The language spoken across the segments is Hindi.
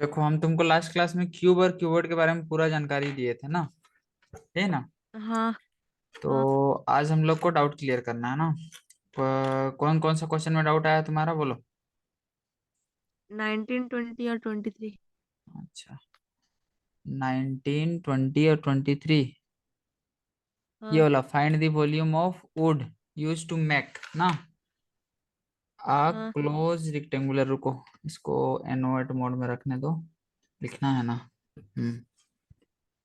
देखो, हम तुमको लास्ट क्लास में क्यूब और क्यूबॉइड के बारे में पूरा जानकारी दिए थे ना, है ना। हाँ। हाँ। तो आज हम लोग को डाउट क्लियर करना है ना। कौन कौन सा क्वेश्चन में डाउट आया तुम्हारा, बोलो। 19, 20 और 23। अच्छा, 19, 20 और 23। ये हाँ। वाला find the volume of wood use to make ना आ हाँ। Close rectangular. रुको, इसको एनोएट मोड में रखने दो, लिखना है ना।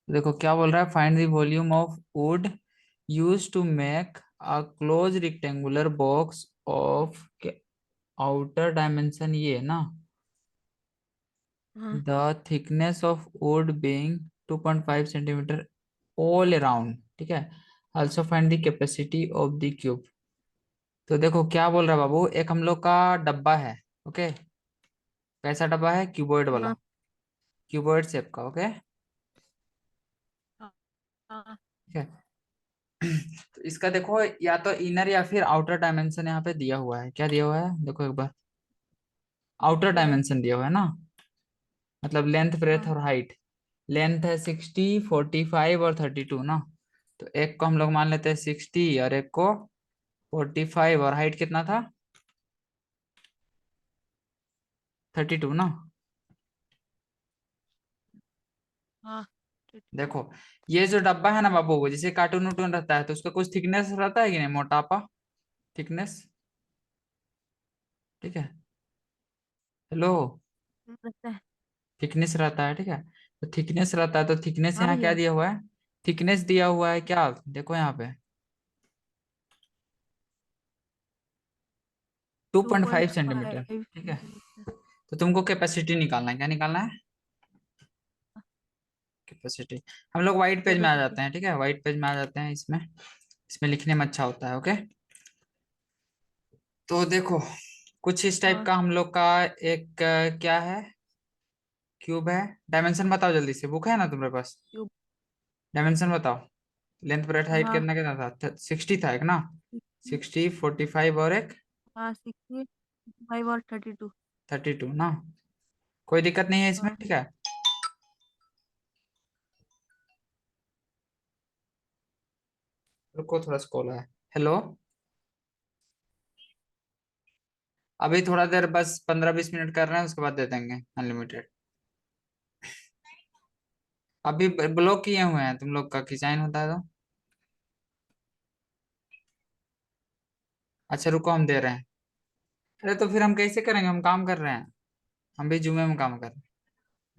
देखो क्या बोल रहा है, find the volume of wood use to make a close rectangular box of outer dimension, ये है ना। हाँ। The thickness of wood being 2.5 centimetre all around, ठीक है। Also find the capacity of the cube. तो देखो क्या बोल रहा है बाबू, एक हम लोग का डब्बा है। ओके, कैसा डब्बा है, क्यूबॉइड वाला, हाँ। क्यूबॉइड शेप का। ओके, हाँ। हाँ। ठीक है। तो इसका देखो, या तो इनर या फिर आउटर डायमेंशन यहाँ पे दिया हुआ है। क्या दिया हुआ है, देखो एक बार। Outer inner. डायमेंशन दिया हुआ है ना, मतलब लेंथ, ब्रेथ हाँ। और हाइट। लेंथ है 60, 45 और 32 ना। तो एक को हम लोग मान लेते हैं 60 और एक को 45, और हाइट कितना था, 32 ना। हाँ। 32। देखो, ये जो डब्बा है ना बाबू, जैसे कार्टून उर्टून रहता है तो उसका कुछ थिकनेस रहता है कि नहीं, मोटापा, थिकनेस, ठीक है। हेलो, लगता है। थिकनेस रहता है, ठीक है। तो थिकनेस रहता है, तो थिकनेस हाँ यहाँ क्या भैया। दिया हुआ है, थिकनेस दिया हुआ है क्या, देखो यहाँ पे two two point point five centimetre five ठीक है। सेंटीमीटर तो तुमको कैपेसिटी निकालना है, क्या निकालना है, कैपेसिटी। हम लोग व्हाइट पेज में आ कैपेसिटी। जाते हैं, ठीक है, व्हाइट पेज में आ जाते हैं। इसमें इसमें लिखने में अच्छा होता है। ओके, तो देखो कुछ इस टाइप हाँ। का हम लोग का एक क्या है, क्यूब है। डायमेंशन बताओ जल्दी से, बुक है ना तुम्हारे पास, क्यूब। डायमेंशन बताओ। लेंथ, ब्रेथ, हाइट हाँ। कितना कितना था, 60 था एक ना। 60, 45 और एक हाँ, 60, 5 और 32। 32 ना। कोई दिक्कत नहीं है इसमें, हाँ। ठीक है। रुको, थोड़ा सा कॉल है। हेलो, अभी थोड़ा देर बस 15-20 मिनट कर रहे हैं, उसके बाद दे देंगे अनलिमिटेड। अभी ब्लॉक किए हुए हैं तुम लोग का, डिजाइन होता है तो। अच्छा रुको, हम दे रहे हैं। अरे तो फिर हम कैसे करेंगे, हम काम कर रहे हैं। हम भी जुमे में काम कर रहे हैं,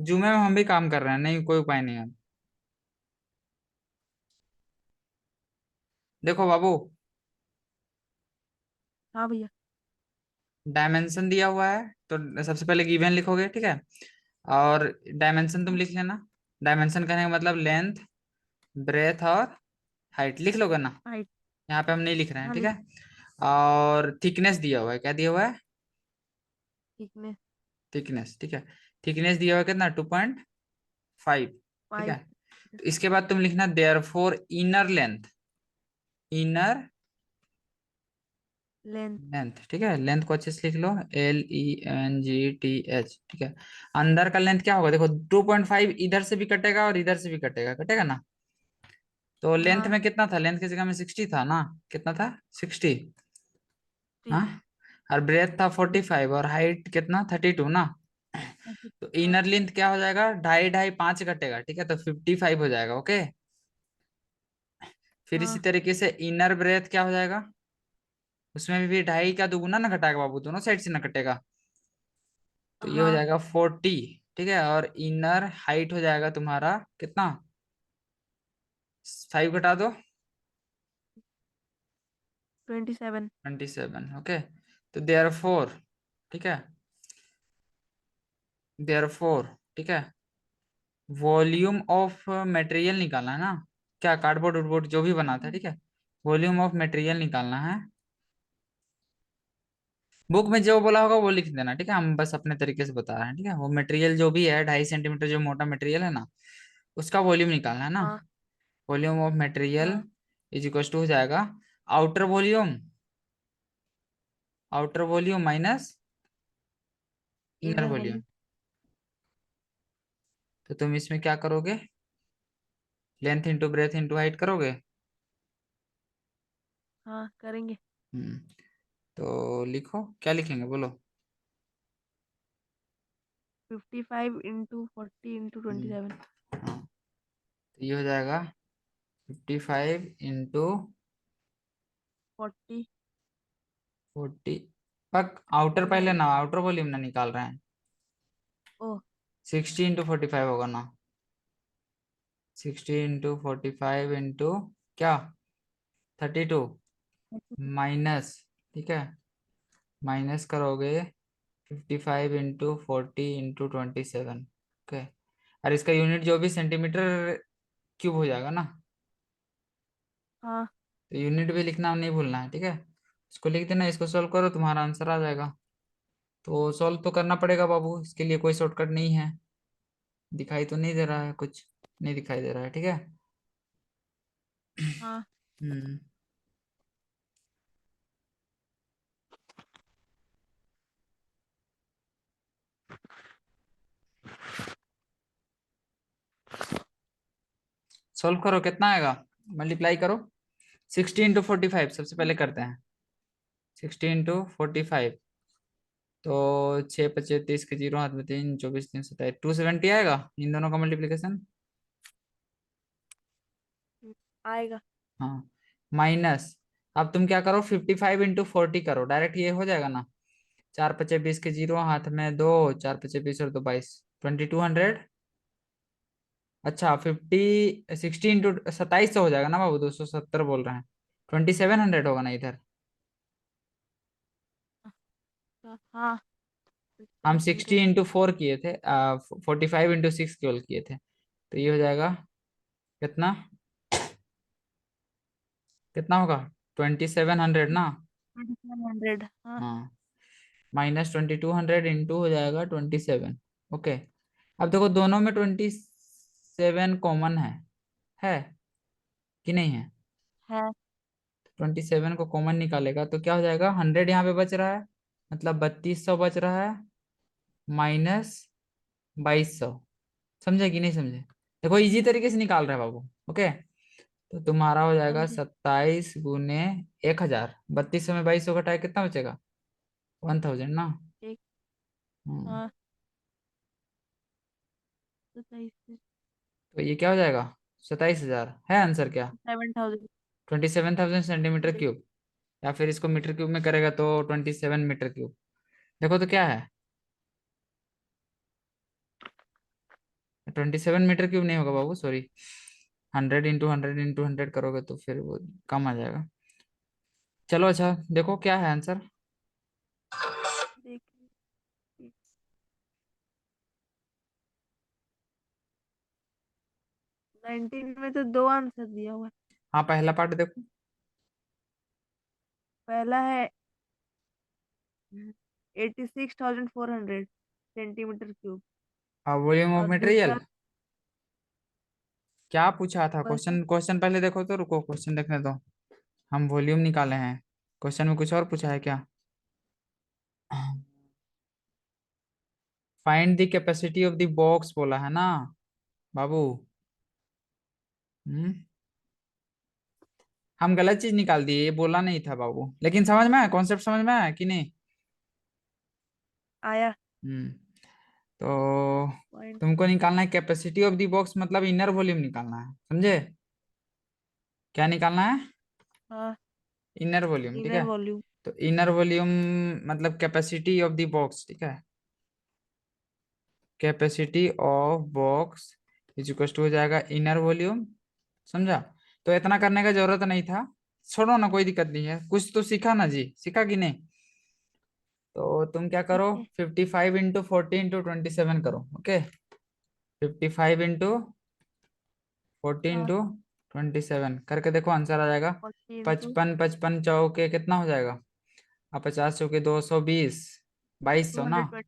जुमे में हम भी काम कर रहे हैं, नहीं कोई उपाय नहीं है। देखो बाबू, हाँ भैया। डायमेंशन दिया हुआ है तो सबसे पहले गिवन लिखोगे, ठीक है। और डायमेंशन तुम हाँ। लिख लेना। डायमेंशन करने का मतलब लेंथ, ब्रेथ और हाइट लिख लोगे ना। हाइट। यहाँ पे हम नहीं लिख रहे हैं, हाँ, ठीक लिख। है। और थिकनेस दिया हुआ है, क्या दिया हुआ है, थिकनेस। थिकनेस, ठीक है। थिकनेस दिया हुआ है कितना, 2.5, ठीक 5। है। तो इसके बाद तुम लिखना there four inner length, inner length. Length, ठीक है। लेंथ को अच्छे से लिख लो, LENGTH, ठीक है। अंदर का लेंथ क्या होगा, देखो 2.5 इधर से भी कटेगा और इधर से भी कटेगा, कटेगा ना। तो लेंथ हाँ। में कितना था, लेंथ की जगह में 60 था ना, कितना था, 60। 3। हाँ, और ब्रेथ था 45 और हाइट कितना, 32 ना। तो हाँ। इनर लेंथ क्या हो जाएगा, ढाई ढाई 5 घटेगा, ठीक है, तो 55 हो जाएगा। ओके, फिर इसी हाँ। तरीके से इनर ब्रेथ क्या हो जाएगा, उसमें भी ढाई का दुगुना ना घटाएगा बाबू, दोनों साइड से ना कटेगा। तो ये हो हाँ। जाएगा 40, ठीक है। और इनर हाइट हो जाएगा तुम्हारा कितना, 5 घटा दो, 27। 27। ओके, तो देयर फोर, ठीक है, देयर फोर, ठीक है, वॉल्यूम ऑफ मटेरियल निकालना है ना। क्या, कार्डबोर्ड उडबोर्ड जो भी बना था, ठीक है। वॉल्यूम ऑफ मटेरियल निकालना है। बुक में जो बोला होगा वो लिख देना, ठीक है। हम बस अपने तरीके से बता रहे हैं, ठीक है। वो मटेरियल जो भी है, 2.5 सेंटीमीटर जो मोटा मटेरियल है ना, उसका वॉल्यूम निकालना है ना। हाँ। वॉल्यूम ऑफ मटेरियल हाँ। इज इक्वल टू हो जाएगा outer volume, outer volume minus inner inner volume, volume. तो तुम इसमें क्या करोगे, length into breadth into height करोगे। हाँ करेंगे। तो लिखो, क्या लिखेंगे बोलो। 55 इंटू 40 इंटू हम्म, 27। हाँ, तो ये हो जाएगा 55 इंटू 40। 40। पक आउटर पहले ना, आउटर वॉल्यूम ना निकाल रहे हैं। ओ 60 इंटू 45 होगा ना। 60 इंटू 45 इंटू क्या, 32 माइनस, ठीक है, माइनस करोगे 55 इंटू 40 इंटू 27। ओके, और इसका यूनिट जो भी सेंटीमीटर क्यूब हो जाएगा ना। हाँ तो यूनिट भी लिखना नहीं भूलना है, ठीक है। इसको लिख देना, इसको सॉल्व करो, तुम्हारा आंसर आ जाएगा। तो सॉल्व तो करना पड़ेगा बाबू, इसके लिए कोई शॉर्टकट नहीं है। दिखाई तो नहीं दे रहा है कुछ, नहीं दिखाई दे रहा है, ठीक है। हाँ। हम्म। सॉल्व करो, कितना आएगा, मल्टीप्लाई करो। 60 इंटू 45 सबसे पहले करते हैं। 60 इंटू 45, तो 6 25 30 के जीरो, हाथ में 3, 24 3 27, 270 आएगा इन दोनों का मल्टीप्लिकेशन। आएगा। हाँ, माइनस, अब तुम क्या करो, 55 इंटू 40 करो, डायरेक्ट ये हो जाएगा ना। 4 5 20 के जीरो, हाथ में 2, 4 5 20 और 2 22, 2200। अच्छा 60 इंटू 27 से हो जाएगा ना बाबू, 270 बोल रहे हैं। 2700 होगा ना इधर। हाँ हम 27 60 हंड्रेड। इंटू 4 किए थे, 45 इंटू 6 केवल किए थे। तो ये हो जाएगा कितना, कितना होगा, 2700 ना। 2700 हाँ। हाँ, माइनस 2200 इंटू हो जाएगा 27। ओके, अब देखो दोनों में 27 कॉमन है कि नहीं है। है। 27 को कॉमन निकालेगा तो क्या हो जाएगा, 100 यहाँ पे बच रहा है, मतलब 3200 बच रहा है, माइनस 2200। समझे कि नहीं समझे। देखो इजी तरीके से निकाल रहा है बाबू। ओके, तो तुम्हारा हो जाएगा समझे। 27 गुने 1000, 3200 में 2200 घटाए कितना बचेगा, 1000 ना। एक। हम्म, हाँ 27। तो ये क्या हो जाएगा, 27000 है आंसर क्या। 7000। 27,000 सेंटीमीटर क्यूब, या फिर इसको मीटर क्यूब में करेगा तो 27 मीटर क्यूब। देखो तो क्या है, 27 मीटर क्यूब नहीं होगा बाबू, सॉरी। 100 इंटू 100 इंटू 100 करोगे तो फिर वो कम आ जाएगा। चलो अच्छा, देखो क्या है आंसर। देख 19 में तो दो आंसर दिया हुआ है। हाँ, पहला पार्ट देखो। पहला है 86,400 सेंटीमीटर क्यूब। वॉल्यूम ऑफ और मटेरियल, दूसरा क्या पूछा था क्वेश्चन। क्वेश्चन, क्वेश्चन पहले देखो तो, रुको क्वेश्चन देखने दो। हम वॉल्यूम निकाले हैं, क्वेश्चन में कुछ और पूछा है क्या। Find the capacity of the box बोला है ना बाबू। हम्म, हम गलत चीज निकाल दिए, ये बोला नहीं था बाबू, लेकिन समझ में आया, कॉन्सेप्ट समझ में आया कि नहीं। आया। हम्म, तो पॉइंट। तुमको निकालना है कैपेसिटी ऑफ द बॉक्स, मतलब इनर वॉल्यूम निकालना है, समझे। क्या निकालना है, हाँ इनर वॉल्यूम, ठीक इनर है। वॉल्यूम। तो इनर वॉल्यूम मतलब कैपेसिटी ऑफ द बॉक्स, ठीक है। Capacity of box is equal to हो जाएगा इनर वॉल्यूम, समझा। तो इतना करने का जरूरत नहीं था, छोड़ो ना, कोई दिक्कत नहीं है, कुछ तो सीखा ना जी, सीखा कि नहीं। तो तुम क्या करो, ठीक है। 55 इंटू 40 इंटू 27 करो। ओके, 55 इंटू 40 हाँ इंटू 27 करके देखो, आंसर आ जाएगा। 40 इंटू 55 55 चौके कितना हो जाएगा, अब 50 चौके 220, 2200 ना, 220।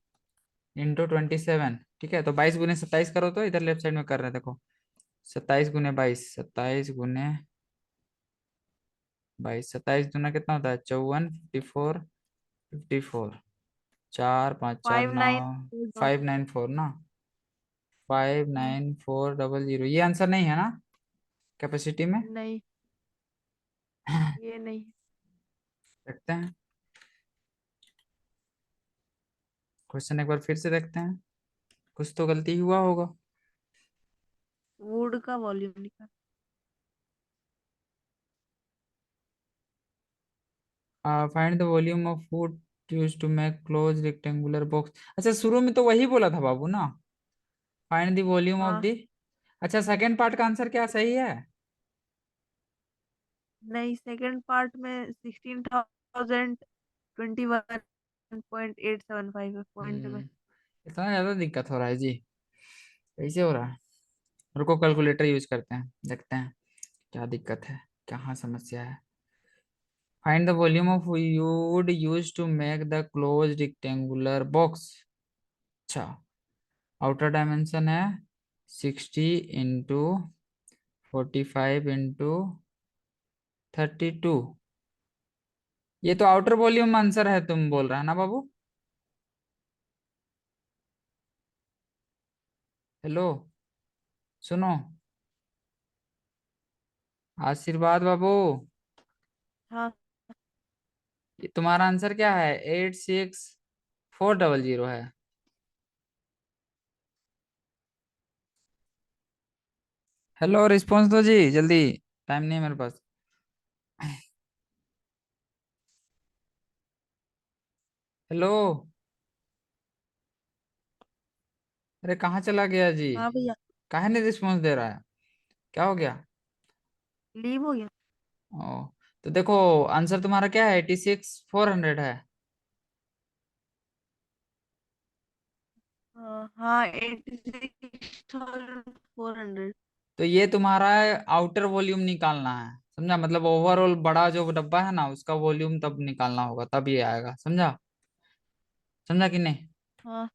इंटू 27, ठीक है। तो 22 गुने 27 करो, तो इधर लेफ्ट साइड में कर रहे हैं देखो, 27 गुने 22, 27 गुने 22, 27 दूना कितना होता है, 54, 54, 54, 4 5 4 9, 59। 594 ना। 2.594000, ये आंसर नहीं है ना कैपेसिटी में? नहीं, ये नहीं। देखते हैं क्वेश्चन एक बार फिर से देखते हैं, कुछ तो गलती हुआ होगा। वुड का वॉल्यूम निकाल। Find the volume of food use to make close rectangular box. अच्छा शुरू में तो वही बोला था बाबू ना, फाइंड द वॉल्यूम ऑफ हाँ। द। अच्छा सेकंड पार्ट का आंसर क्या सही है? नहीं, सेकंड पार्ट में 16,021.875 है पॉइंट में। हम्म, इतना ज्यादा दिक्कत हो रहा है जी, कैसे हो रहा है? रुको कैलकुलेटर यूज करते हैं, देखते हैं क्या दिक्कत है, कहाँ समस्या है। Find the volume of wood use to make the close rectangular box. अच्छा, आउटर डायमेंशन है 60 × 45 × 32। ये तो आउटर वॉल्यूम आंसर है, तुम बोल रहा है ना बाबू? हेलो, सुनो, आशीर्वाद बाबू, हाँ। ये तुम्हारा आंसर क्या है? 86400 है। हेलो, रिस्पॉन्स दो जी जल्दी, टाइम नहीं है मेरे पास। हेलो, अरे कहाँ चला गया जी? हाँ भैया। काहे नहीं रिस्पॉन्स दे रहा है, क्या हो गया? लीव हो गया। ओ, तो देखो आंसर तुम्हारा क्या है, 86,400 है। हाँ, 86,400। तो ये तुम्हारा आउटर वॉल्यूम निकालना है, समझा? मतलब ओवरऑल बड़ा जो डब्बा है ना उसका वॉल्यूम तब निकालना होगा, तब ये आएगा, समझा? समझा कि नहीं? हाँ।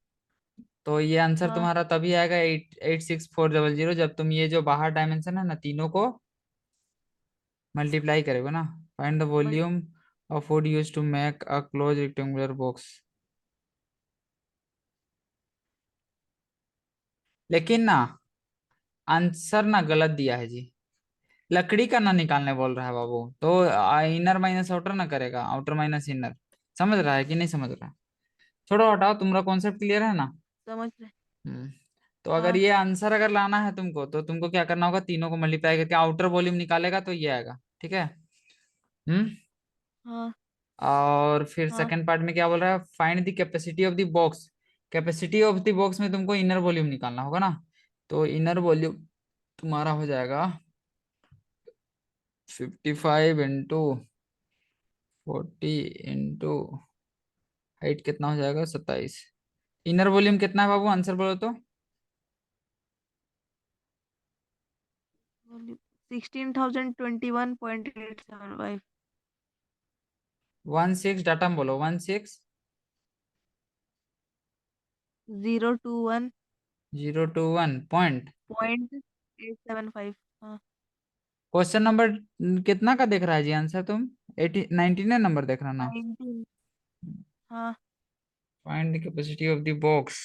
तो ये आंसर हाँ। तुम्हारा तभी आएगा 886,400 जब तुम ये जो बाहर डायमेंशन है ना तीनों को मल्टीप्लाई करोगे ना। फाइंड द मल- volume of wood use to make a close rectangular box. लेकिन ना आंसर ना गलत दिया है जी, लकड़ी का ना निकालने बोल रहा है बाबू, तो इनर माइनस आउटर ना करेगा, आउटर माइनस इनर। समझ रहा है कि नहीं समझ रहा है? छोड़ो हटाओ, तुम्हारा कॉन्सेप्ट क्लियर है ना? समझ रहे। हम्म। तो अगर हाँ। ये आंसर अगर लाना है तुमको तो तुमको क्या करना होगा, तीनों को मल्टीप्लाई करके आउटर वॉल्यूम निकालेगा तो ये आएगा, ठीक है? हम्म। हाँ। और फिर हाँ। सेकंड पार्ट में क्या बोल रहा है, find the capacity of the box. Capacity of the box में तुमको इनर वॉल्यूम निकालना होगा ना, तो इनर वॉल्यूम तुम्हारा हो जाएगा 55 × 40 हाइट कितना हो जाएगा 27। इनर वॉल्यूम कितना है बाबू, आंसर बोलो तो। 16,021.875। 16 डाटा में बोलो, 16 021 021 पॉइंट। पॉइंट 875। हाँ। क्वेश्चन नंबर कितना का देख रहा है जी आंसर तुम? 89 नंबर देख रहा ना? 19। हाँ। Find the capacity of the box.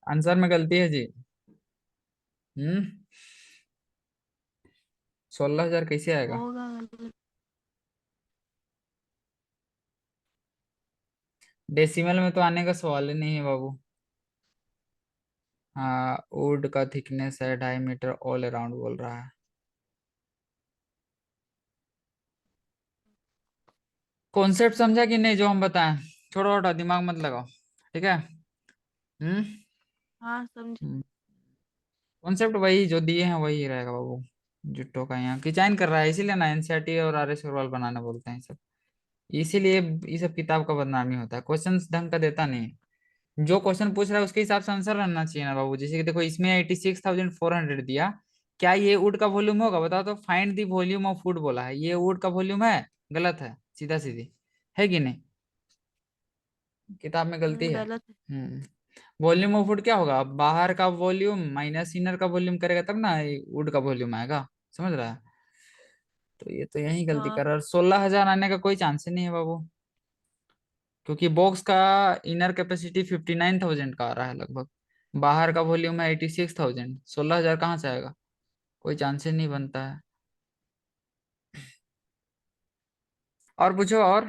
Answer में गलती है जी। हम्म। 16,000 कैसे आएगा? होगा। डेसिमल में तो आने का सवाल ही नहीं है बाबू। हाँ, वुड का थिकनेस है 2.5 मीटर ऑल अराउंड बोल रहा है। कॉन्सेप्ट समझा कि नहीं जो हम बताएं? छोड़ो हटा, दिमाग मत लगाओ, ठीक है? हम्म। हाँ, समझ। कॉन्सेप्ट वही जो दिए हैं वही रहेगा बाबू। जुट्टो का यहाँ किचाइन कर रहा है, इसीलिए ना एनसीईआरटी और आर एस अग्रवाल बनाने बोलते हैं सब, इसीलिए ये सब किताब का बदनामी होता है, क्वेश्चन ढंग का देता नहीं है। जो क्वेश्चन पूछ रहा है उसके हिसाब से आंसर रहना चाहिए ना बाबू। जैसे कि देखो इसमें 86,400 दिया, क्या ये वुड का वॉल्यूम होगा बताओ तो? Find the volume of would बोला है, ये वुड का वॉल्यूम है? गलत है, सीधा सीधी है कि नहीं? किताब में गलती है। गलत है। हम्म। वॉल्यूम ऑफ वुड क्या होगा, बाहर का वॉल्यूम माइनस इनर का वॉल्यूम करेगा तब ना वुड का वॉल्यूम आएगा। समझ रहा है? तो ये तो यही गलती हाँ कर रहा है। 16,000 आने का कोई चांस ही नहीं है बाबू, क्योंकि बॉक्स का इनर कैपेसिटी 59,000 का आ रहा है लगभग, बाहर का वॉल्यूम है 86,000, 16,000 कहाँ से आएगा? कोई चांस ही नहीं बनता है। और पूछो और।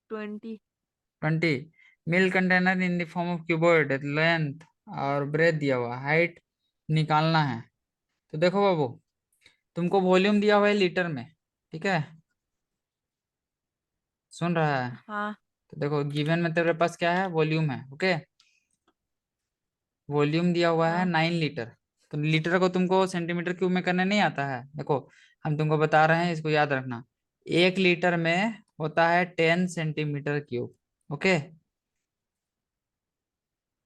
20। 20। Milk container in the form of cuboid, length और ब्रेथ दिया हुआ, हाइट निकालना है। तो देखो बाबू, तुमको वॉल्यूम दिया हुआ है लीटर में, ठीक है? सुन रहा है? हाँ तो देखो गिवन में तेरे पास क्या है, वॉल्यूम है, ओके? वॉल्यूम दिया हुआ है हाँ 9 लीटर। तो लीटर को तुमको सेंटीमीटर क्यूब में करने नहीं आता है, देखो हम तुमको बता रहे हैं, इसको याद रखना। 1 लीटर में होता है 10 सेंटीमीटर क्यूब, ओके?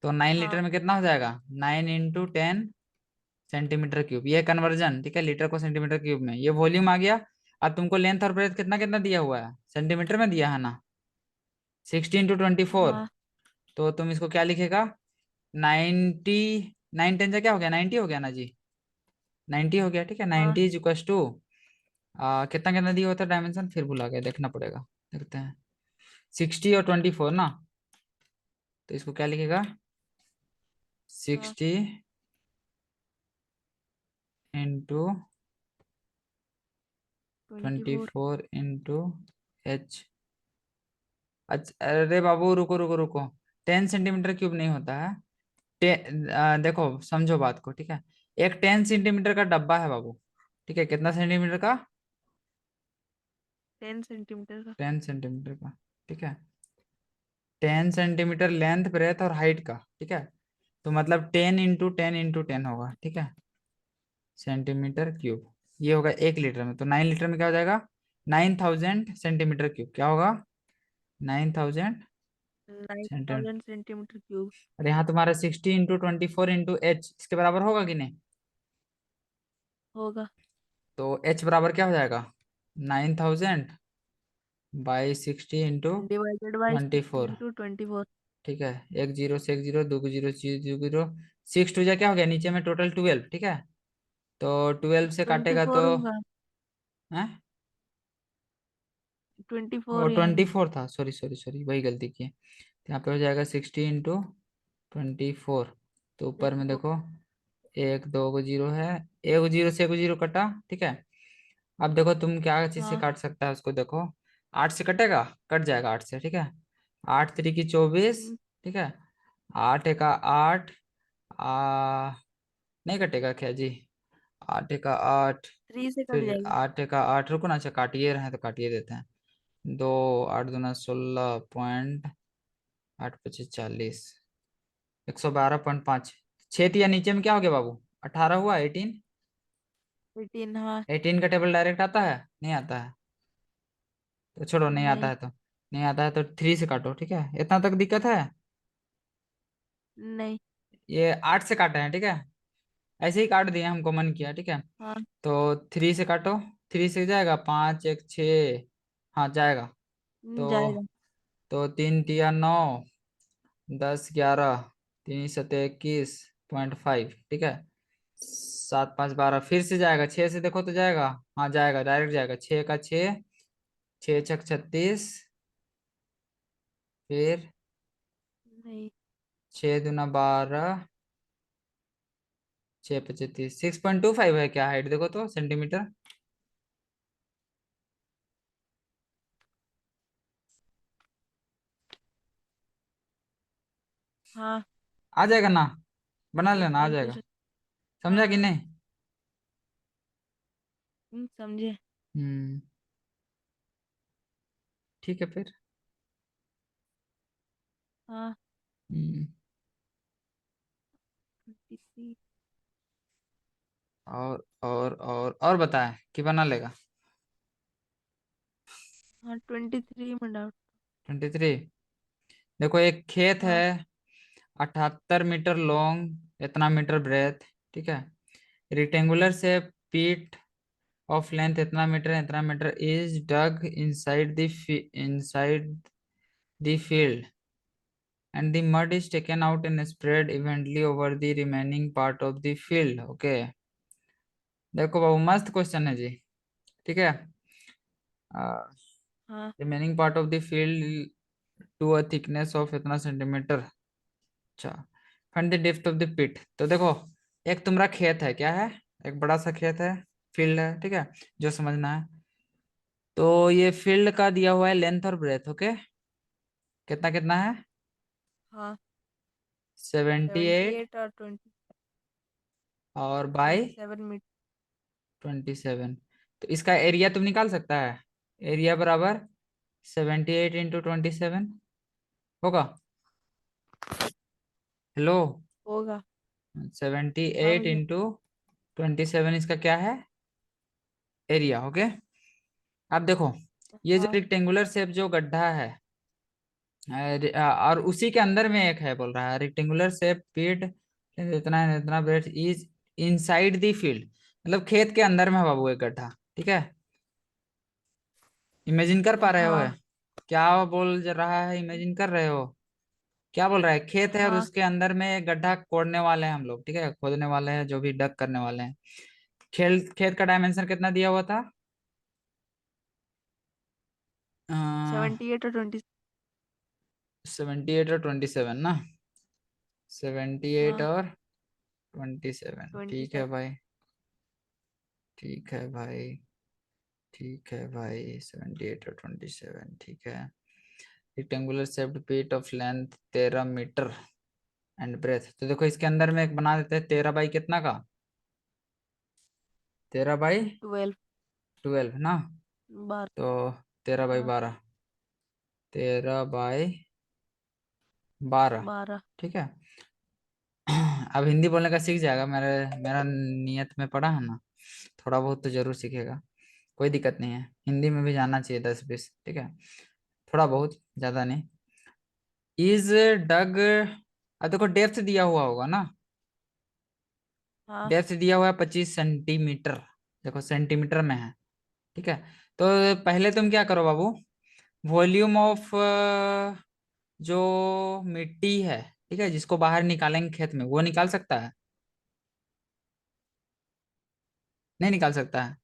तो 9 लीटर हाँ में कितना हो जाएगा, 9 × 10 सेंटीमीटर क्यूब, ये कन्वर्जन, ठीक है, लीटर को सेंटीमीटर क्यूब में, ये वॉल्यूम आ गया। अब तुमको लेंथ और ब्रेथ कितना कितना दिया हुआ है, सेंटीमीटर में दिया है ना, 60 × 24। हाँ तो तुम इसको क्या लिखेगा, 90, 9 × 10 क्या हो गया, 90 हो गया ना जी, 90 हो गया, ठीक है? हाँ 90 = कितना कितना दिया होता है डायमेंशन, फिर भुला गया, देखना पड़ेगा, देखते हैं। 60 और 24 ना, तो इसको क्या लिखेगा, हाँ 24। 60 × 24 × H। अच्छा अरे बाबू रुको रुको रुको, 10 सेंटीमीटर क्यूब नहीं होता है। देखो समझो बात को, ठीक है? एक 10 सेंटीमीटर का डब्बा है बाबू, ठीक है? कितना सेंटीमीटर का, 10 सेंटीमीटर का। 10 सेंटीमीटर का, ठीक है? 10 सेंटीमीटर लेंथ ब्रेथ और हाइट का, ठीक है? तो मतलब 10 × 10 × 10 होगा, ठीक है? सेंटीमीटर क्यूब, ये होगा 1 लीटर में। तो 9 लीटर में क्या हो जाएगा, 9,000 सेंटीमीटर क्यूब, क्या होगा, 9,000 nine centimetre. Thousand centimetre cube और यहाँ तुम्हारा 60 × 24 × H, इसके बराबर होगा कि नहीं? होगा। तो H बराबर क्या हो जाएगा, 9,000/60 × divided by twenty 60 four into 24। ठीक है? एक जीरो से एक जीरो, दो जीरो से दो जीरो, 6 2 जा क्या हो गया, नीचे में टोटल 12, ठीक है? तो 12 से ट्वेंटी काटेगा तो फोर होगा। है, ट्वेंटी वो फोर यानी। 24 था, सॉरी सॉरी सॉरी, वही गलती की है। तो यहाँ पे हो जाएगा 60 × 24। तो ऊपर में 24। देखो, एक दो को जीरो है, एक जीरो से एक जीरो कटा, ठीक है? अब देखो तुम क्या चीज से हाँ। काट सकता है उसको, देखो 8 से कटेगा, कट जाएगा 8 से, ठीक है? 8 3 की 24, हम्म, ठीक है? 8 1 8, नहीं कटेगा क्या जी, 8 1 8, 3 से कट फिर जाएगा। 8 1 8, रुको ना, अच्छा काटिए रहे हैं तो काटिए देते हैं। दो, 8 2 16 पॉइंट 8 25 40, 112.5। 6 या नीचे में क्या हो गया बाबू, 18 हुआ, 18। 18। हाँ। 18 का टेबल डायरेक्ट आता है, नहीं आता है? तो छोड़ो, नहीं आता नहीं। है तो, नहीं आता है तो 3 से काटो, ठीक है? इतना तक दिक्कत है? नहीं। ये 8 से काटे हैं, ठीक है? ऐसे ही काट दिए, हमको मन किया, ठीक है? हाँ। तो 3 से काटो, 3 से जाएगा 5 1 6, हाँ जाएगा। तो जाएगा। 3 3 9, 10 11, 3 7 21.5, ठीक है? 7 5 12, फिर से जाएगा, 6 से देखो तो जाएगा, हाँ जाएगा, डायरेक्ट जाएगा, 6 का 6, 6 6 36, फिर नहीं। 6 2 12, 6 25 6.25 है क्या हाइट, देखो तो सेंटीमीटर। हाँ। आ जाएगा ना, बना सिक्स लेना, आ पॉइंट टू जाएगा। से। समझा कि हाँ। नहीं? समझे। हम्म, ठीक है फिर। हाँ। हम्म, 23। और बताए कि बना लेगा। हाँ 23 में डाउट। 23। देखो एक खेत है, हाँ। 78 मीटर लॉन्ग, इतना मीटर ब्रेथ, ठीक है? रेक्टेंगुलर से पीट ऑफ लेंथ इतना metre is dug inside the field, and the mud is taken out and spread evenly over the remaining part of the field. Okay, देखो बाबू मस्त क्वेश्चन है जी। ठीक है। हाँ remaining part of the field to a thickness of इतना सेंटीमीटर। अच्छा, find the depth of the pit. तो देखो, एक तुम्हारा खेत है, क्या है, एक बड़ा सा खेत है, फील्ड है, ठीक है, जो समझना है। तो ये फील्ड का दिया हुआ है लेंथ और ब्रेथ। ओके, कितना कितना है, हाँ 78 78 और 20 और बाई 27 मीटर। 27। तो इसका एरिया तुम निकाल सकता है। एरिया बराबर 78 × 27 होगा। हेलो, होगा। 78 हाँ भैया। इंटू 27 इसका क्या है, एरिया। ओके, अब देखो, ये जो हाँ रेक्टेंगुलर शेप जो गड्ढा है, और उसी के अंदर में एक है, बोल रहा है रेक्टेंगुलर शेप पीट इतना इतना breadth is inside the field. मतलब खेत के अंदर में है बाबू एक गड्ढा। ठीक है, इमेजिन कर पा रहे हो है, हाँ क्या बोल रहा है, इमेजिन कर रहे हो, क्या बोल रहा है, खेत है और हाँ। उसके अंदर में एक गड्ढा कोड़ने वाले हैं हम लोग, ठीक है, खोदने वाले हैं, जो भी डग करने वाले हैं। खेल खेत का डायमेंशन कितना दिया हुआ था, 78 और 20। 78 और 27 ना, 78 हाँ और 27, ट्वेंटी ठीक है सेवन भाई, ठीक है भाई, ठीक है भाई, 78 और 27, ठीक है। Rectangular shaped pit of length 13 metre and breadth. तो देखो इसके अंदर में एक बना देते हैं, 13 बाई कितना का, 13 बाई 12। 12 ना। 12। तो 13 बाई हाँ 12, 13 बाई 12, 12। ठीक है। अब हिंदी बोलने का सीख जाएगा, मेरे मेरा नियत में पड़ा है ना, थोड़ा बहुत तो जरूर सीखेगा, कोई दिक्कत नहीं है, हिंदी में भी जानना चाहिए 10 20, ठीक है, थोड़ा बहुत, ज्यादा नहीं। इज डग, अब देखो डेप्थ दिया हुआ होगा ना, हाँ डेप्थ दिया हुआ है 25 सेंटीमीटर, देखो सेंटीमीटर में है, ठीक है। तो पहले तुम क्या करो बाबू, वॉल्यूम ऑफ जो मिट्टी है, ठीक है, जिसको बाहर निकालेंगे खेत में, वो निकाल सकता है, नहीं निकाल सकता है।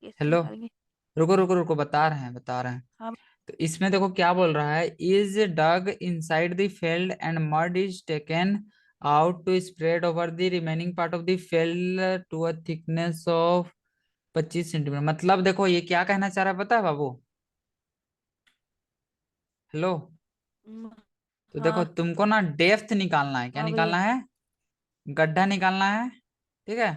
कैसे हेलो, निकालेंगे? रुको रुको रुको, बता रहे हैं बता रहे हैं। हाँ तो इसमें देखो क्या बोल रहा है, is dug inside the field and mud is taken out to spread over the remaining part of the field to a thickness of 25 centimetre. मतलब देखो ये क्या कहना चाह रहा है पता है बाबू, हेलो। म- तो देखो हाँ तुमको ना डेप्थ निकालना है, क्या हाँ भैया। निकालना है, गड्ढा निकालना है, ठीक है।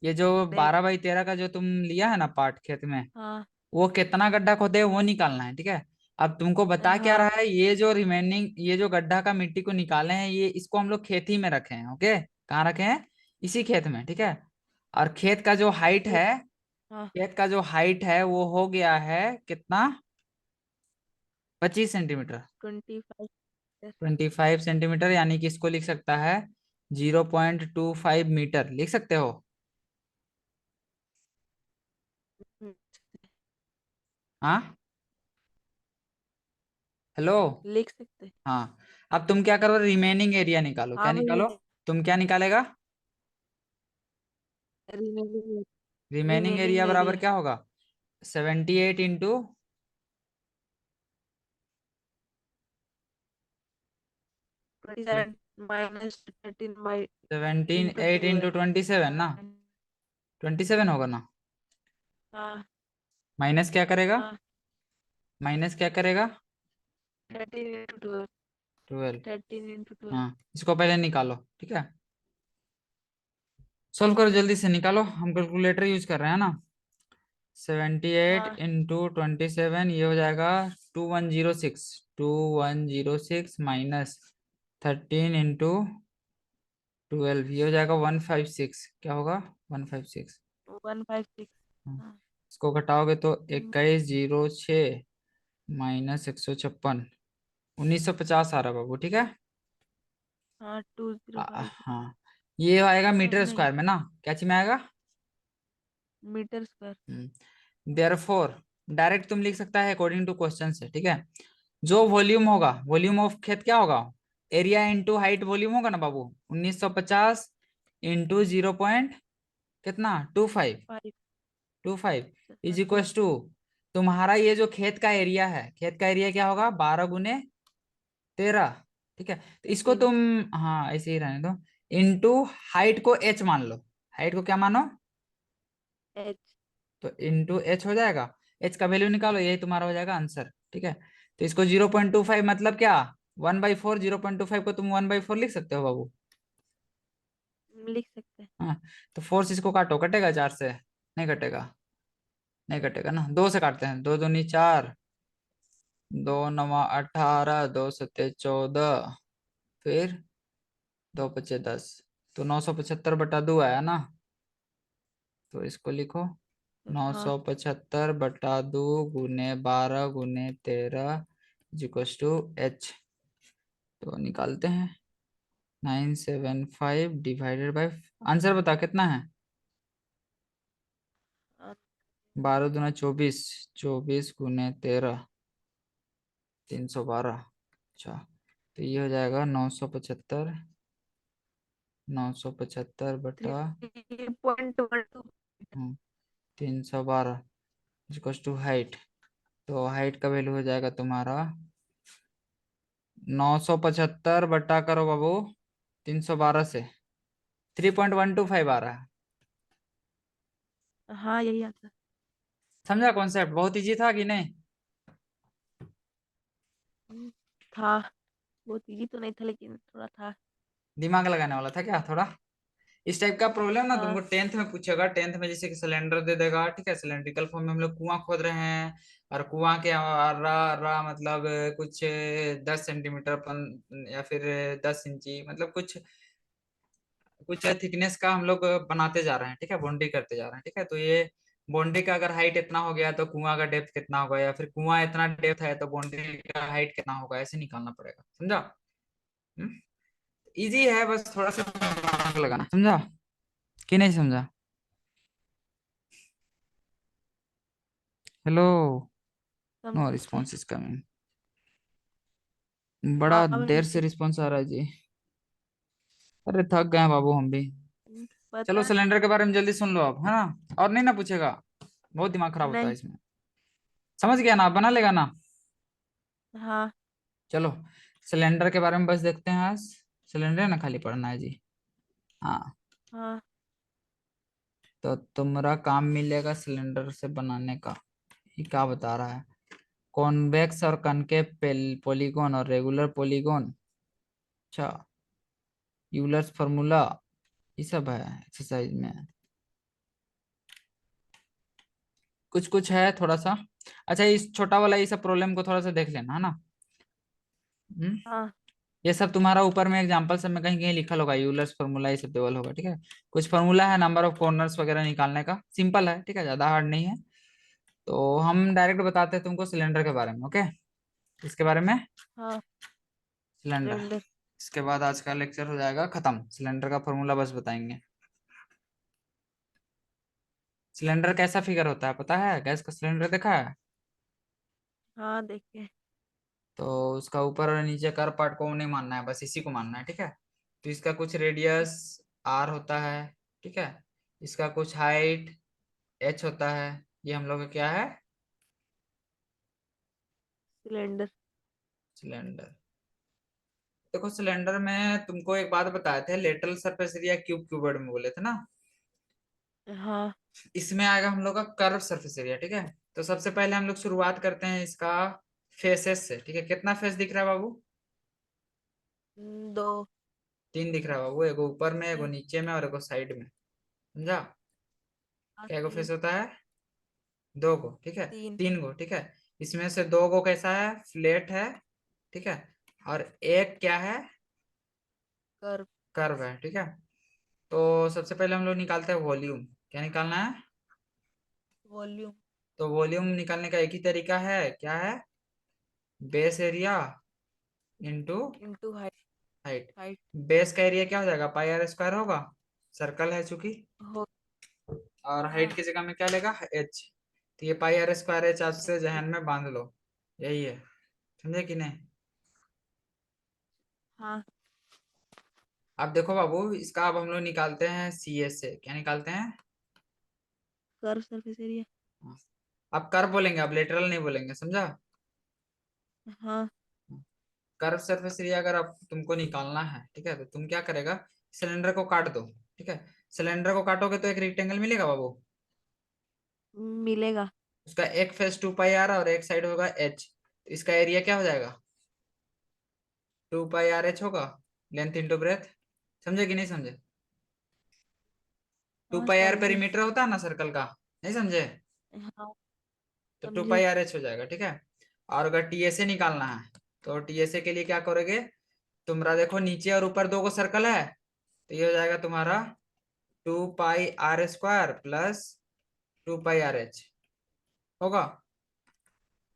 ये जो डेप। 12 बाई 13 का जो तुम लिया है ना पार्ट खेत में, हाँ वो कितना गड्ढा खोदे वो निकालना है, ठीक है। अब तुमको बता क्या हाँ। रहा है, ये जो रिमेनिंग, ये जो गड्ढा का मिट्टी को निकाले हैं, ये इसको हम लोग खेत ही में रखे हैं। ओके, कहाँ रखे हैं, इसी खेत में, ठीक है। और खेत का जो हाइट खेत। है, हाँ खेत का जो हाइट है वो हो गया है कितना, 25 सेंटीमीटर। 25। 25 सेंटीमीटर, यानी कि इसको लिख सकता है 0.25 मीटर, लिख सकते हो। हाँ, हेलो। लिख सकते। हाँ, अब तुम क्या करो, रिमेनिंग एरिया निकालो, क्या हाँ निकालो, भैया। तुम क्या निकालेगा, रिमेनिंग। रिमेनिंग रिमेनिंग एरिया बराबर एरिया। क्या होगा, 78 into 27 minus 13 by 17 into 8 into 12। 27 ना, 27 होगा ना, हाँ माइनस क्या करेगा, हाँ। माइनस क्या करेगा, 13 इंटू 12। 12। 13 इंटू 12। हाँ, इसको पहले निकालो, ठीक है, सॉल्व करो जल्दी से निकालो, हम कैलकुलेटर यूज कर रहे हैं ना। 78 हाँ इंटू 27, ये हो जाएगा 2106, 2106 माइनस 13 इंटू 12, ये हो जाएगा 156, क्या होगा, 156। 156। हाँ, हाँ। इसको घटाओगे तो हम्म, 2106 माइनस 156, 1950 आ रहा बाबू, ठीक है। हाँ 205। हाँ, ये आएगा हाँ मीटर नहीं। स्क्वायर में ना, क्या चीज में आएगा, मीटर स्क्वायर। देयरफॉर डायरेक्ट तुम लिख सकता है अकॉर्डिंग टू क्वेश्चन से, ठीक है। जो वॉल्यूम होगा, वॉल्यूम ऑफ खेत क्या होगा, एरिया इंटू हाइट वॉल्यूम होगा ना बाबू, 1950 इंटू 0 पॉइंट कितना 25, 5। 25 इज टू। इक्वल टू तुम्हारा ये जो खेत का एरिया है, खेत का एरिया क्या होगा 12 गुने 13, ठीक है। तो इसको 18। तुम, हाँ ऐसे ही रहने दो, इंटू हाइट को एच मान लो, हाइट को क्या मानो, एच। तो इंटू एच हो जाएगा, एच का वैल्यू निकालो, यही तुम्हारा हो जाएगा आंसर, ठीक है। तो इसको 0.25 मतलब क्या, 1/4, 0.25 को तुम 1/4 लिख सकते हो बाबू। लिख सकते हैं। हाँ, तो फोर्स इसको काटो, कटेगा 4 से, नहीं कटेगा, नहीं कटेगा ना, 2 से काटते हैं, 2 दूनी 4, 2 9 18, 2 7 14, फिर 2 5 10, तो 975/2 आया ना, तो इसको लिखो तो नौ हाँ। सौ पचहत्तर बटा दो गुने 12 गुने 13 इक्वल्स टू एच। तो निकालते हैं, 975 डिवाइडेड बाय, आंसर बता कितना है, हाँ, 12 दूना 24, 24 गुने 13, 312। अच्छा, तो ये हो जाएगा 975, 975 बटा 3.12। 312 इक्वल्स टू हाइट। तो हाइट का वैल्यू हो जाएगा तुम्हारा 975 बटा करो बाबू 312 से, 3.125 आ रहा है। हाँ, यही आता। समझा कॉन्सेप्ट, बहुत इजी था कि नहीं। हम्म, था। बहुत इजी तो नहीं था, लेकिन थोड़ा था। दिमाग लगाने वाला था क्या थोड़ा। इस टाइप का प्रॉब्लम ना हाँ। तुमको टेंथ में पूछेगा, टेंथ में जैसे कि सिलेंडर दे देगा, ठीक है, सिलेंड्रिकल फॉर्म में हम लोग कुआं खोद रहे हैं, और कुआं के रा मतलब कुछ 10 सेंटीमीटर या फिर 10 इंची, मतलब कुछ कुछ थिकनेस का हम लोग बनाते जा रहे हैं, ठीक है, बाउंड्री करते जा रहे हैं, ठीक है। तो ये बाउंड्री का अगर हाइट इतना हो गया तो कुआं का डेप्थ कितना होगा, या फिर कुआं इतना डेप्थ है तो बाउंड्री का हाइट कितना होगा, ऐसे निकालना पड़ेगा, समझा। इजी है, बस थोड़ा सा दिमाग लगाना, समझा कि नहीं समझा। हेलो, नो समझे। रिस्पॉन्स इज कमिंग, बड़ा हाँ, देर से मिलते। रिस्पॉन्स आ रहा है जी। अरे थक गए हैं बाबू हम भी। चलो पता है। सिलेंडर के बारे में जल्दी सुन लो अब, है ना, और नहीं ना पूछेगा, बहुत दिमाग खराब होता है नहीं। इसमें। समझ गया ना, आप बना लेगा ना। हाँ। चलो सिलेंडर के बारे में बस देखते हैं आज, सिलेंडर ना खाली पढ़ना है जी। हाँ, हाँ। तो तुम्हारा काम मिलेगा सिलेंडर से बनाने का, ये क्या बता रहा है, कॉन्वेक्स और कनकेव पॉलीगोन और रेगुलर पॉलीगोन, अच्छा, यूलर्स फार्मूला, ये सब है एक्सरसाइज में, कुछ कुछ है थोड़ा सा। अच्छा, इस छोटा वाला ये सब प्रॉब्लम को थोड़ा सा देख लेना, है ना। हम्म, हाँ। ये सब तुम्हारा ऊपर में एग्जांपल सब में कहीं कहीं लिखल होगा, यूलर्स फार्मूला ये सब टेबल होगा, ठीक है। कुछ फार्मूला है नंबर ऑफ कॉर्नर्स वगैरह निकालने का, सिंपल है, ठीक है, ज्यादा हार्ड नहीं है। तो हम डायरेक्ट बताते हैं तुमको सिलेंडर के बारे में, ओके, इसके बारे में, हाँ। सिलेंडर। सिलेंडर। इसके बाद आज का लेक्चर हो जाएगा खत्म, सिलेंडर का फॉर्मूला बस बताएंगे। सिलेंडर कैसा फिगर होता है पता है, गैस का सिलेंडर देखा है, हाँ, देखे। तो उसका ऊपर और नीचे कर पार्ट को नहीं मानना है, बस इसी को मानना है, ठीक है। तो इसका कुछ रेडियस आर होता है, ठीक है, इसका कुछ हाइट एच होता है, ये हम लोग का क्या है, सिलेंडर। सिलेंडर। देखो सिलेंडर में तुमको एक बात बताए थे, lateral surface area cube cuboid में बोले थे ना, हाँ। इसमें आएगा हम लोग का कर्व सरफेस एरिया, ठीक है। तो सबसे पहले हम लोग शुरुआत करते हैं इसका फेसेस से, ठीक है, कितना फेस दिख रहा है बाबू, 2। 3 दिख रहा है बाबू, एगो ऊपर में, एगो तीन। नीचे में, और एगो साइड में, समझा। हाँ, क्या एगो फेस 3। होता है, 2 गो, ठीक है, 3। 3 गो, ठीक है। इसमें से 2 गो कैसा है, फ्लैट है, ठीक है, और एक क्या है, कर्व। कर्व है, ठीक है। तो सबसे पहले हम लोग निकालते हैं वॉल्यूम, क्या निकालना है, वॉल्यूम। तो वॉल्यूम निकालने का एक ही तरीका है, क्या है, base area into into height. Height. Height. Base का एरिया क्या हो जाएगा, पाई आर स्क्वायर होगा, सर्कल है चूंकि, हो। और हाइट हाँ। की जगह में क्या लेगा, एच। तो ये पाई आर स्क्वायर एच आज से जहन में बांध लो, यही है, समझे कि नहीं। हाँ। अब देखो बाबू, इसका अब हम लोग निकालते हैं सी एस से, क्या निकालते हैं। Curve surface area. अब कर्व बोलेंगे, अब लेटरल नहीं बोलेंगे, समझा। हाँ। कर्व सरफेस एरिया अगर आप तुमको निकालना है, ठीक है, तो तुम क्या करेगा, सिलेंडर को काट दो, ठीक है। सिलेंडर को काटोगे तो एक रेक्टेंगल मिलेगा बाबू। मिलेगा। उसका एक फेस 2 पाई आर और एक साइड होगा एच, तो इसका एरिया क्या हो जाएगा, 2 पाई आर एच होगा, लेंथ इंटू ब्रेथ। समझे कि नहीं समझे। टू हाँ, पाई आर समझे। पेरीमीटर होता है ना सर्कल का, नहीं समझे। हाँ, तो टू समझे। पाई आर एच हो जाएगा, ठीक है। और अगर टीएसए निकालना है, तो टीएसए के लिए क्या करोगे, तुम्हारा देखो नीचे और ऊपर दो को सर्कल है, तो ये हो जाएगा तुम्हारा 2 pi r square plus 2 pi are H होगा।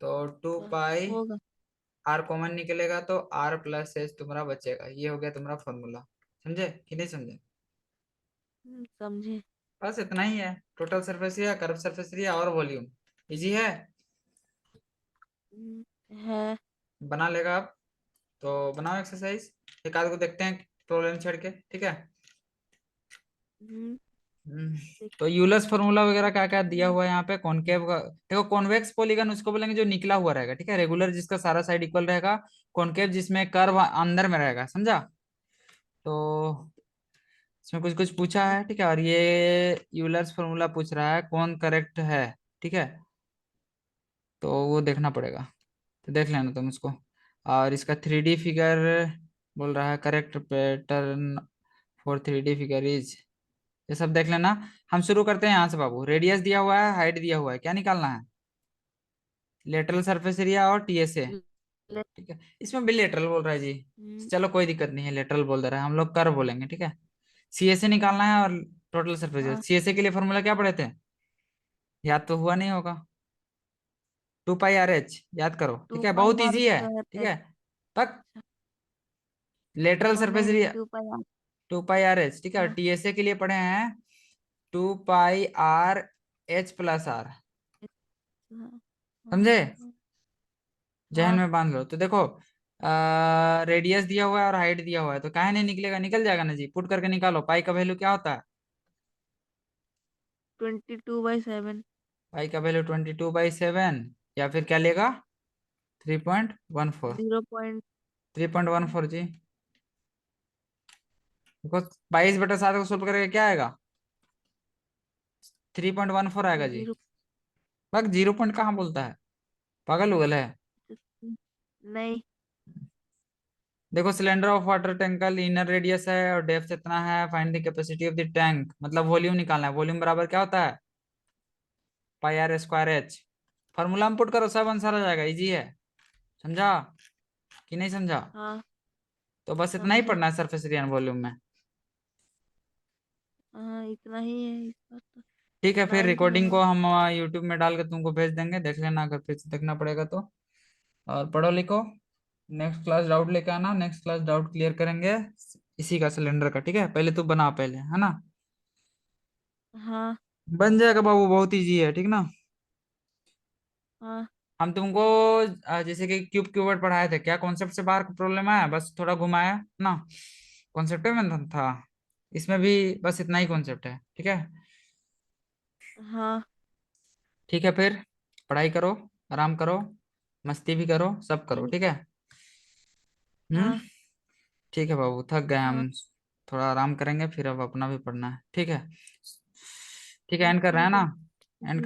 तो टू हाँ, पाई होगा। आर कॉमन निकलेगा तो आर प्लस एच तुम्हारा बचेगा, ये हो गया तुम्हारा फॉर्मूला। समझे कि नहीं समझे। समझे। बस इतना ही है, total surface area, curve surface area और वॉल्यूम। इजी है, है। बना लेगा आप। तो बनाओ एक्सरसाइज, एक आध को देखते हैं प्रॉब्लम छेड़ के, ठीक है। हम्म, हम्म, तो देखते यूलर्स फॉर्मूला वगैरह क्या क्या दिया हैं। हुआ है यहाँ पे, कॉनकेव का देखो, कॉन्वेक्स पॉलीगन उसको बोलेंगे जो निकला हुआ रहेगा, ठीक है। रेगुलर जिसका सारा साइड इक्वल रहेगा, कॉनकेव जिसमें कर्व अंदर में रहेगा, समझा। तो इसमें कुछ कुछ पूछा है, ठीक है, और ये यूलर्स फॉर्मूला पूछ रहा है कौन करेक्ट है, ठीक है। तो वो देखना पड़ेगा, तो देख लेना तुम उसको। और इसका 3D फिगर बोल रहा है, correct pattern for 3D figure is, ये सब देख लेना। हम शुरू करते हैं यहाँ से बाबू, रेडियस दिया हुआ है, हाइट दिया हुआ है, क्या निकालना है, लेटरल सरफेस एरिया और टीएसए, ले- ठीक है। इसमें भी लेटरल बोल रहा है जी, हम्म, चलो कोई दिक्कत नहीं है, लेटरल बोल दे रहा है, हम लोग कर बोलेंगे, ठीक है। सीएसए निकालना है और टोटल सरफेस एरिया, हाँ। सीएसए के लिए फॉर्मूला क्या पढ़े थे, याद तो हुआ नहीं होगा, 2 पाई आर एच, याद करो, टू ठीक है, पाई बहुत आर इजी है, स्क्वायर ठीक एच। है। तक lateral one surface ninety area two pi R. 2 pi are H, ठीक है, और हाँ, टीएसए के लिए पढ़े हैं 2 pi R H plus are, हाँ, हाँ, समझे। हाँ। जहन हाँ, में बांध लो। तो देखो, रेडियस दिया हुआ है और हाइट दिया हुआ है, तो काहे नहीं निकलेगा, निकल जाएगा ना जी, पुट करके निकालो, पाई का वैल्यू क्या होता है, 22/7। पाई का वैल्यू 22/7, या फिर क्या लेगा, 3.14, 0 पॉइंट। 3.14 जी। देखो 22/7 को सोल्व करके क्या आएगा, 3.14 आएगा जी। 0। बस 0 पॉइंट कहाँ बोलता है, पागल उगल है। नहीं। देखो cylinder of water tanker inner radius है और डेप्थ इतना है, find the capacity of the tank, मतलब वॉल्यूम निकालना है, वॉल्यूम बराबर क्या होता है, पाई आर स्क्वायर एच। फॉर्मूला में पुट करो, सब आंसर आ जाएगा, इजी है, समझा कि नहीं समझा। हाँ, तो बस इतना ही समझे। पढ़ना है सरफेस एरिया वॉल्यूम में। हाँ, इतना ही है इस बार तो। ठीक है, फिर 9th में रिकॉर्डिंग है। को हम यूट्यूब में डाल के तुमको भेज देंगे, देख लेना, अगर फिर से देखना पड़ेगा तो। और पढ़ो लिखो, नेक्स्ट क्लास डाउट लेके आना, नेक्स्ट क्लास डाउट क्लियर करेंगे इसी का, सिलेंडर का, ठीक है। पहले तू बना, पहले, है ना। हाँ। बन जाएगा बाबू, बहुत इजी है, ठीक ना। हाँ। हम तुमको जैसे कि क्यूब क्यूबर्ड पढ़ाए थे, क्या कॉन्सेप्ट से बाहर प्रॉब्लम आया, बस थोड़ा घुमाया ना, कॉन्सेप्ट में था। इसमें भी बस इतना ही कॉन्सेप्ट है, ठीक है। हाँ। ठीक है, फिर पढ़ाई करो, आराम करो, मस्ती भी करो, सब करो, ठीक ठीक है। है। हम्म। हाँ। ठीक है बाबू, थक गए हाँ। हम, थोड़ा आराम करेंगे, फिर अब अपना भी पढ़ना है, ठीक है। ठीक है, हाँ, एंड कर रहे हैं ठीक ना। है।